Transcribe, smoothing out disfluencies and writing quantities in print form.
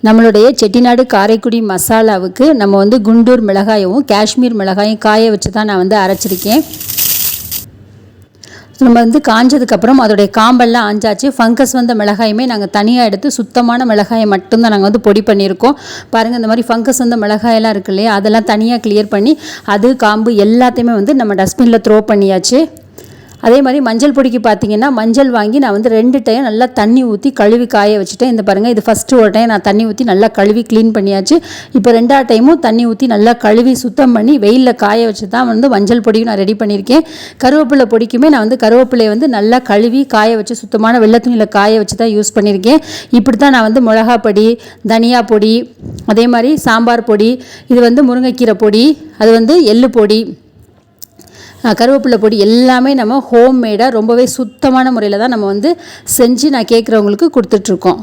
நம்மளுடைய செட்டிநாடு காரைக்குடி மசாலாவுக்கு நம்ம வந்து குண்டூர் மிளகாயும் காஷ்மீர் மிளகாயும் காய வச்சு தான் நான் வந்து அரைச்சிருக்கேன். நம்ம வந்து காஞ்சதுக்கப்புறம் அதோடைய காம்பெல்லாம் ஆஞ்சாச்சு. ஃபங்கஸ் வந்த மிளகாயுமே நாங்கள் தனியாக எடுத்து சுத்தமான மிளகாயை மட்டும்தான் நாங்கள் வந்து பொடி பண்ணியிருக்கோம். பாருங்கள், இந்த மாதிரி ஃபங்கஸ் வந்த மிளகாயெல்லாம் இருக்கு இல்லையா, அதெல்லாம் தனியாக கிளியர் பண்ணி அது காம்பு எல்லாத்தையுமே வந்து நம்ம டஸ்ட்பினில் த்ரோ பண்ணியாச்சு. அதே மாதிரி மஞ்சள் பொடிக்கு பார்த்திங்கன்னா மஞ்சள் வாங்கி நான் வந்து 2 டைம் நல்லா தண்ணி ஊற்றி கழுவி காய வச்சுட்டேன். இந்த பாருங்கள், இது ஃபஸ்ட்டு ஒரு டைம் நான் தண்ணி ஊற்றி நல்லா கழுவி க்ளீன் பண்ணியாச்சு. இப்போ 2ஆவது டைமும் தண்ணி ஊற்றி நல்லா கழுவி சுத்தம் பண்ணி வெயிலில் காய வச்சு தான் வந்து மஞ்சள் பொடியும் நான் ரெடி பண்ணியிருக்கேன். கருவேப்பிலை பொடிக்குமே நான் வந்து கருவேப்பிலையை வந்து நல்லா கழுவி காய வச்சு சுத்தமான வெள்ளை துணியில் காய வச்சு தான் யூஸ் பண்ணியிருக்கேன். இப்படி தான் நான் வந்து மிளகா பொடி, தனியா பொடி, அதே மாதிரி சாம்பார் பொடி, இது வந்து முருங்கைக்கீரை பொடி, அது வந்து எள்ளு பொடி, கருவேப்பிலை பொடி எல்லாமே நம்ம ஹோம்மேடாக ரொம்பவே சுத்தமான முறையில் தான் நம்ம வந்து செஞ்சு நான் கேட்குறவங்களுக்கு கொடுத்துட்ருக்கோம்.